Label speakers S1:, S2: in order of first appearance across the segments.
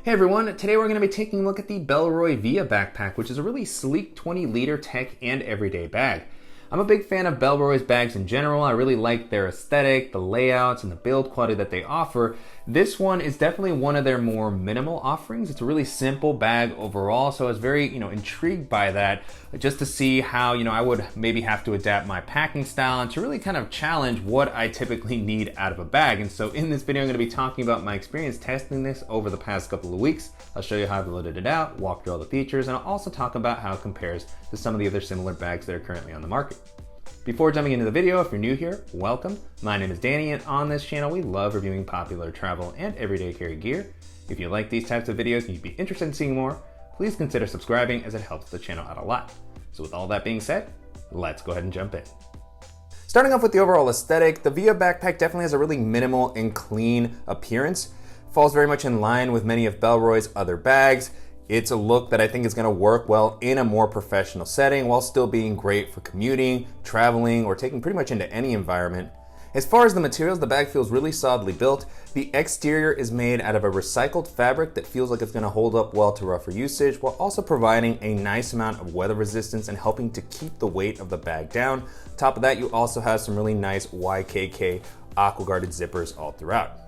S1: Hey everyone, today we're going to be taking a look at the Bellroy Via Backpack, which is a really sleek 20-liter tech and everyday bag. I'm a big fan of Bellroy's bags in general. I really like their aesthetic, the layouts, and the build quality that they offer. This one is definitely one of their more minimal offerings. It's a really simple bag overall, so I was very, intrigued by that, just to see how, I would maybe have to adapt my packing style and to really kind of challenge what I typically need out of a bag. And so in this video, I'm going to be talking about my experience testing this over the past couple of weeks. I'll show you how I've loaded it out, walk through all the features, and I'll also talk about how it compares to some of the other similar bags that are currently on the market. Before jumping into the video, if you're new here, welcome. My name is Danny, and on this channel, we love reviewing popular travel and everyday carry gear. If you like these types of videos and you'd be interested in seeing more, please consider subscribing as it helps the channel out a lot. So with all that being said, let's go ahead and jump in. Starting off with the overall aesthetic, the Via Backpack definitely has a really minimal and clean appearance. Falls very much in line with many of Bellroy's other bags. It's a look that I think is going to work well in a more professional setting while still being great for commuting, traveling, or taking pretty much into any environment. As far as the materials, the bag feels really solidly built. The exterior is made out of a recycled fabric that feels like it's going to hold up well to rougher usage, while also providing a nice amount of weather resistance and helping to keep the weight of the bag down. On top of that, you also have some really nice YKK aqua-guarded zippers all throughout.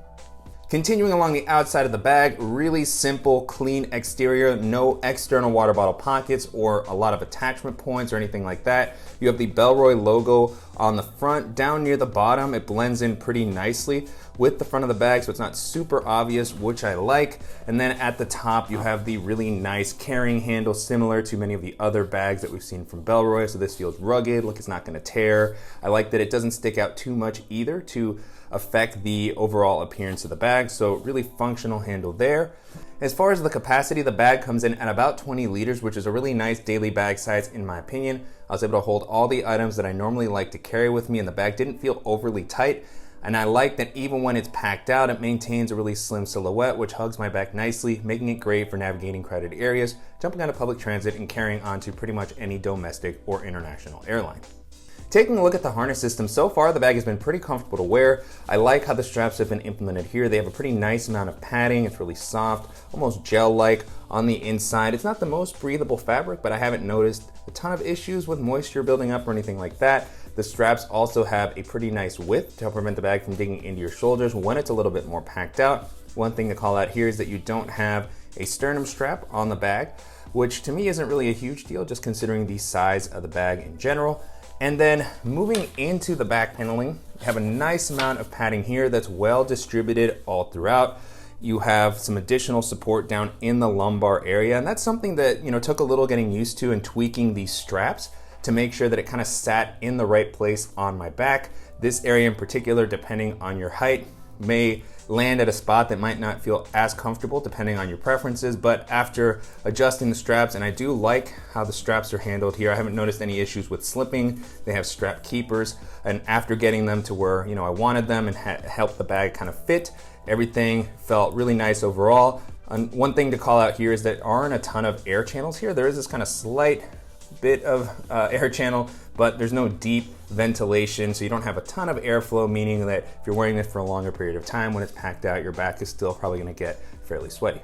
S1: Continuing along the outside of the bag, really simple, clean exterior, no external water bottle pockets or a lot of attachment points or anything like that. You have the Bellroy logo on the front. Down near the bottom, it blends in pretty nicely with the front of the bag, so it's not super obvious, which I like. And then at the top, you have the really nice carrying handle, similar to many of the other bags that we've seen from Bellroy. So this feels rugged, like it's not gonna tear. I like that it doesn't stick out too much either to affect the overall appearance of the bag, so really functional handle there. As far as the capacity, the bag comes in at about 20 liters, which is a really nice daily bag size in my opinion. I was able to hold all the items that I normally like to carry with me, and the bag didn't feel overly tight. And I like that even when it's packed out, it maintains a really slim silhouette, which hugs my back nicely, making it great for navigating crowded areas, jumping onto public transit, and carrying onto pretty much any domestic or international airline. Taking a look at the harness system, so far the bag has been pretty comfortable to wear. I like how the straps have been implemented here. They have a pretty nice amount of padding. It's really soft, almost gel-like on the inside. It's not the most breathable fabric, but I haven't noticed a ton of issues with moisture building up or anything like that. The straps also have a pretty nice width to help prevent the bag from digging into your shoulders when it's a little bit more packed out. One thing to call out here is that you don't have a sternum strap on the bag, which to me isn't really a huge deal, just considering the size of the bag in general. And then moving into the back paneling, you have a nice amount of padding here that's well distributed all throughout. You have some additional support down in the lumbar area, and that's something that took a little getting used to and tweaking these straps to make sure that it kind of sat in the right place on my back. This area in particular, depending on your height, may land at a spot that might not feel as comfortable depending on your preferences, but after adjusting the straps, and I do like how the straps are handled here, I haven't noticed any issues with slipping. They have strap keepers, and after getting them to where I wanted them and helped the bag kind of fit, everything felt really nice overall. And one thing to call out here is that there aren't a ton of air channels here. There is this kind of slight bit of air channel, but there's no deep ventilation, so you don't have a ton of airflow, meaning that if you're wearing it for a longer period of time, when it's packed out, your back is still probably going to get fairly sweaty.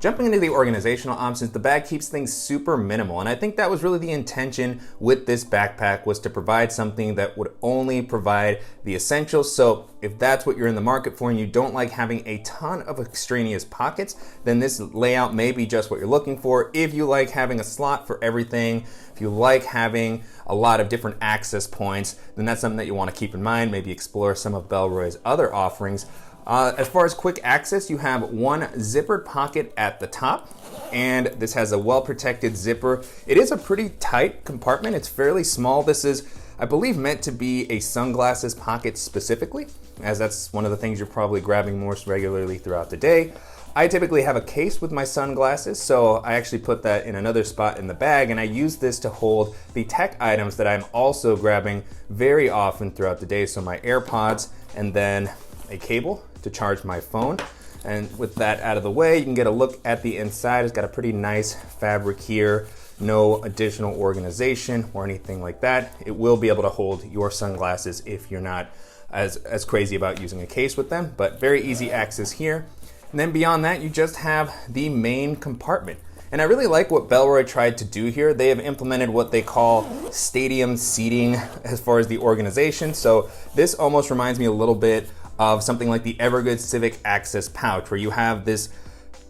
S1: Jumping into the organizational options, the bag keeps things super minimal, and I think that was really the intention with this backpack, was to provide something that would only provide the essentials. So if that's what you're in the market for and you don't like having a ton of extraneous pockets, then this layout may be just what you're looking for. If you like having a slot for everything, if you like having a lot of different access points, then that's something that you want to keep in mind. Maybe explore some of Bellroy's other offerings. As far as quick access, you have one zippered pocket at the top, and this has a well-protected zipper. It is a pretty tight compartment. It's fairly small. This is, I believe, meant to be a sunglasses pocket specifically, as that's one of the things you're probably grabbing most regularly throughout the day. I typically have a case with my sunglasses, so I actually put that in another spot in the bag, and I use this to hold the tech items that I'm also grabbing very often throughout the day. So my AirPods, and then a cable to charge my phone. And with that out of the way, you can get a look at the inside. It's got a pretty nice fabric here, no additional organization or anything like that. It will be able to hold your sunglasses if you're not as crazy about using a case with them, but very easy access here. And then beyond that, you just have the main compartment. And I really like what Bellroy tried to do here. They have implemented what they call stadium seating as far as the organization. So this almost reminds me a little bit of something like the Evergood Civic Access pouch, where you have this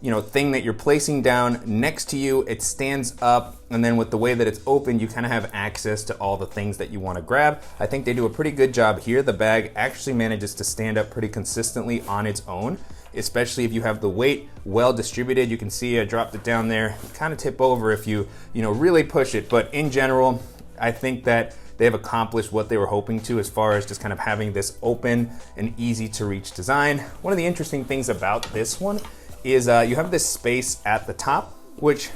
S1: thing that you're placing down next to you. It stands up, and then with the way that it's open, you kind of have access to all the things that you want to grab. I think they do a pretty good job here. The bag actually manages to stand up pretty consistently on its own, especially if you have the weight well distributed. You can see I dropped it down there, kind of tip over if you really push it. But in general, I think that they have accomplished what they were hoping to as far as just kind of having this open and easy to reach design. One of the interesting things about this one is you have this space at the top, which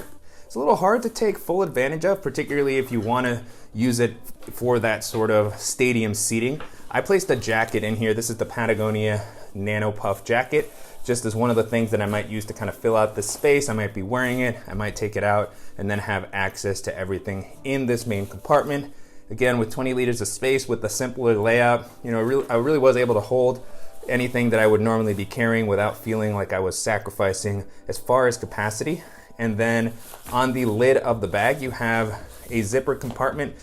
S1: is a little hard to take full advantage of, particularly if you want to use it for that sort of stadium seating. I placed a jacket in here. This is the Patagonia Nano Puff jacket, just as one of the things that I might use to kind of fill out the space. I might be wearing it, I might take it out, and then have access to everything in this main compartment. Again, with 20 liters of space, with the simpler layout, I really was able to hold anything that I would normally be carrying without feeling like I was sacrificing as far as capacity. And then on the lid of the bag, you have a zipper compartment.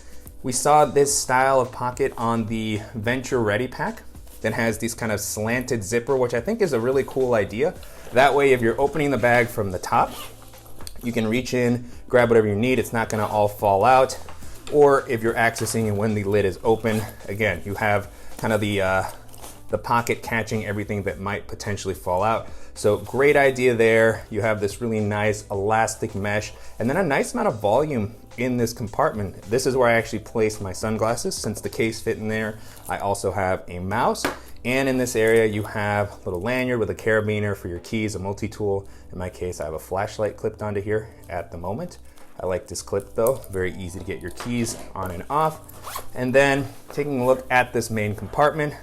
S1: We saw this style of pocket on the Venture Ready pack that has these kind of slanted zipper, which I think is a really cool idea. That way, if you're opening the bag from the top, you can reach in, grab whatever you need. It's not gonna all fall out. Or if you're accessing and when the lid is open, again, you have kind of the pocket catching everything that might potentially fall out. So great idea there. You have this really nice elastic mesh and then a nice amount of volume in this compartment. This is where I actually placed my sunglasses since the case fit in there. I also have a mouse, and in this area you have a little lanyard with a carabiner for your keys, a multi-tool. In my case, I have a flashlight clipped onto here at the moment. I like this clip though, very easy to get your keys on and off. And then taking a look at this main compartment,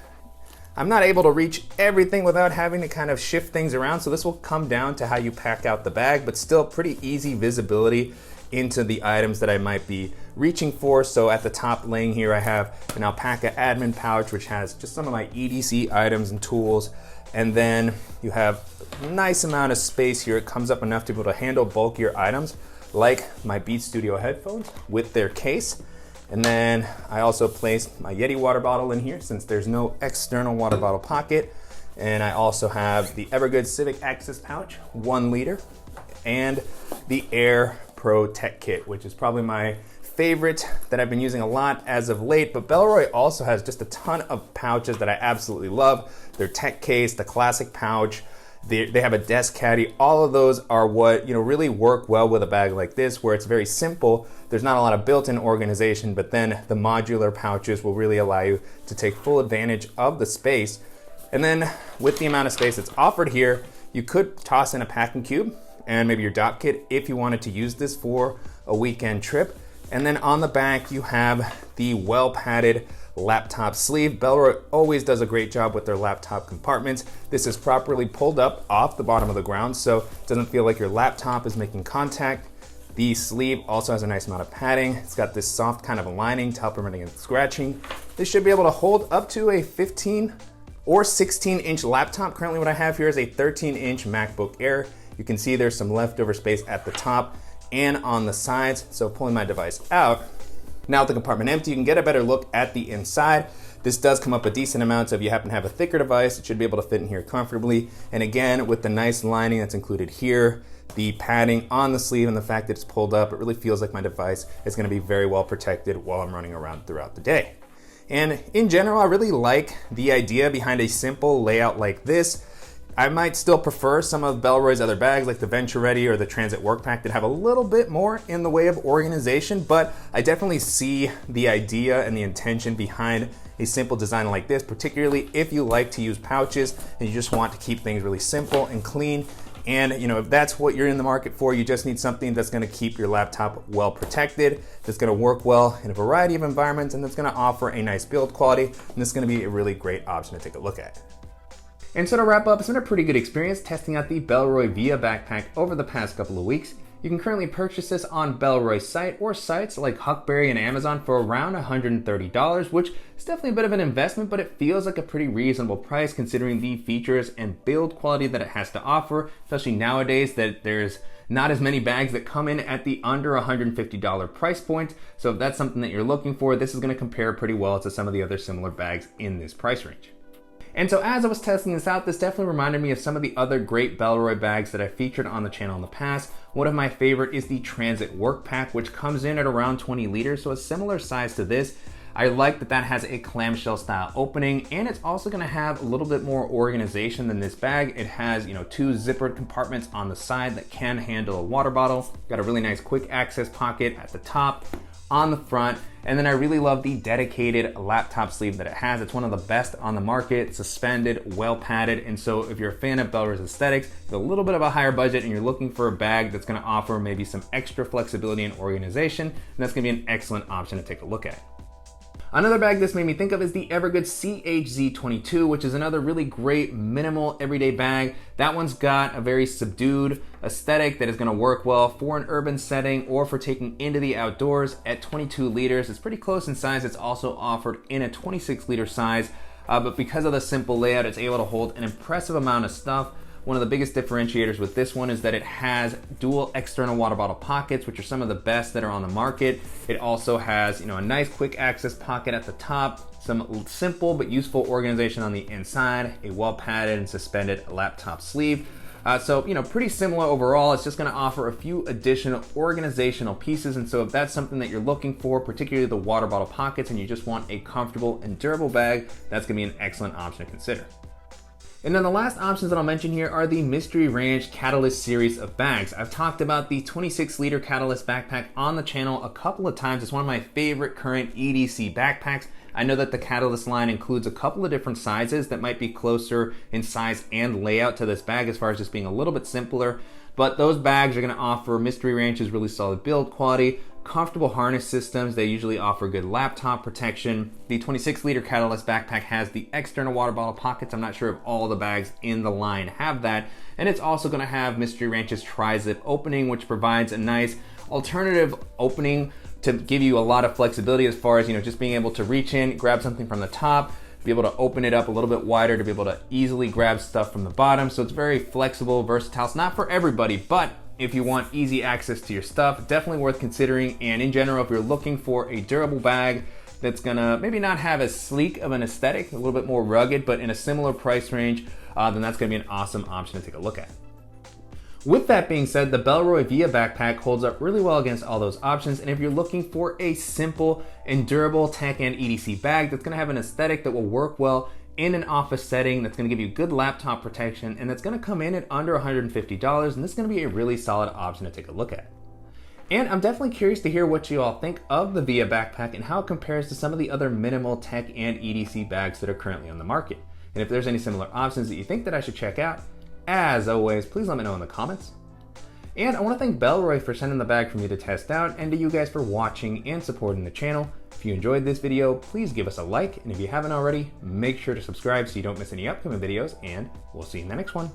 S1: I'm not able to reach everything without having to kind of shift things around, so this will come down to how you pack out the bag, but still pretty easy visibility into the items that I might be reaching for. So at the top laying here, I have an alpaca admin pouch, which has just some of my EDC items and tools. And then you have a nice amount of space here. It comes up enough to be able to handle bulkier items like my Beats Studio headphones with their case. And then I also placed my Yeti water bottle in here since there's no external water bottle pocket. And I also have the Evergood Civic Access pouch, 1 liter, and the Air Pro Tech Kit, which is probably my favorite that I've been using a lot as of late. But Bellroy also has just a ton of pouches that I absolutely love. Their tech case, the classic pouch, they have a desk caddy. All of those are what really work well with a bag like this, where it's very simple. There's not a lot of built-in organization, but then the modular pouches will really allow you to take full advantage of the space. And then with the amount of space that's offered here, you could toss in a packing cube and maybe your dock kit if you wanted to use this for a weekend trip. And then on the back, you have the well-padded laptop sleeve. Bellroy always does a great job with their laptop compartments. This is properly pulled up off the bottom of the ground, so it doesn't feel like your laptop is making contact. The sleeve also has a nice amount of padding. It's got this soft kind of lining to help prevent scratching. This should be able to hold up to a 15 or 16-inch laptop. Currently what I have here is a 13-inch MacBook Air. You can see there's some leftover space at the top and on the sides. So pulling my device out, now with the compartment empty, you can get a better look at the inside. This does come up a decent amount, so if you happen to have a thicker device, it should be able to fit in here comfortably. And again, with the nice lining that's included here, the padding on the sleeve, and the fact that it's pulled up, it really feels like my device is going to be very well protected while I'm running around throughout the day. And in general, I really like the idea behind a simple layout like this. I might still prefer some of Bellroy's other bags like the Venture Ready or the Transit Work Pack that have a little bit more in the way of organization, but I definitely see the idea and the intention behind a simple design like this, particularly if you like to use pouches and you just want to keep things really simple and clean. And if that's what you're in the market for, you just need something that's going to keep your laptop well protected, that's going to work well in a variety of environments, and that's going to offer a nice build quality, and this is going to be a really great option to take a look at. And so to wrap up, it's been a pretty good experience testing out the Bellroy Via Backpack over the past couple of weeks. You can currently purchase this on Bellroy's site or sites like Huckberry and Amazon for around $130, which is definitely a bit of an investment, but it feels like a pretty reasonable price considering the features and build quality that it has to offer, especially nowadays that there's not as many bags that come in at the under $150 price point. So if that's something that you're looking for, this is going to compare pretty well to some of the other similar bags in this price range. And so as I was testing this out, this definitely reminded me of some of the other great Bellroy bags that I featured on the channel in the past. One of my favorite is the Transit Work Pack, which comes in at around 20 liters, so a similar size to this. I like that that has a clamshell style opening, and it's also gonna have a little bit more organization than this bag. It has, two zippered compartments on the side that can handle a water bottle. Got a really nice quick access pocket at the top, on the front, and then I really love the dedicated laptop sleeve that it has. It's one of the best on the market, suspended, well padded, and so if you're a fan of Bellroy's aesthetics, with a little bit of a higher budget and you're looking for a bag that's gonna offer maybe some extra flexibility and organization, then that's gonna be an excellent option to take a look at. Another bag this made me think of is the Evergood CHZ22, which is another really great minimal everyday bag. That one's got a very subdued aesthetic that is going to work well for an urban setting or for taking into the outdoors. At 22 liters, it's pretty close in size. It's also offered in a 26 liter size, but because of the simple layout, it's able to hold an impressive amount of stuff. One of the biggest differentiators with this one is that it has dual external water bottle pockets, which are some of the best that are on the market. It also has, a nice quick access pocket at the top, some simple but useful organization on the inside, a well padded and suspended laptop sleeve. So pretty similar overall. It's just gonna offer a few additional organizational pieces. And so if that's something that you're looking for, particularly the water bottle pockets, and you just want a comfortable and durable bag, that's gonna be an excellent option to consider. And then the last options that I'll mention here are the Mystery Ranch Catalyst series of bags. I've talked about the 26 liter Catalyst backpack on the channel a couple of times. It's one of my favorite current EDC backpacks. I know that the Catalyst line includes a couple of different sizes that might be closer in size and layout to this bag as far as just being a little bit simpler. But those bags are gonna offer Mystery Ranch's really solid build quality, comfortable harness systems. They usually offer good laptop protection. The 26 liter Catalyst backpack has the external water bottle pockets. I'm not sure if all the bags in the line have that. And it's also gonna have Mystery Ranch's tri-zip opening, which provides a nice alternative opening to give you a lot of flexibility as far as, just being able to reach in, grab something from the top, be able to open it up a little bit wider to be able to easily grab stuff from the bottom. So it's very flexible, versatile. It's not for everybody, but if you want easy access to your stuff, definitely worth considering. And in general, if you're looking for a durable bag that's gonna maybe not have as sleek of an aesthetic, a little bit more rugged, but in a similar price range, then that's gonna be an awesome option to take a look at. With that being said, the Bellroy Via Backpack holds up really well against all those options. And if you're looking for a simple and durable tech and EDC bag that's gonna have an aesthetic that will work well in an office setting, that's gonna give you good laptop protection, and that's gonna come in at under $150, and this is gonna be a really solid option to take a look at. And I'm definitely curious to hear what you all think of the Via Backpack and how it compares to some of the other minimal tech and EDC bags that are currently on the market. And if there's any similar options that you think that I should check out, as always, please let me know in the comments. And I want to thank Bellroy for sending the bag for me to test out, and to you guys for watching and supporting the channel. If you enjoyed this video, please give us a like, and if you haven't already, make sure to subscribe so you don't miss any upcoming videos, and we'll see you in the next one.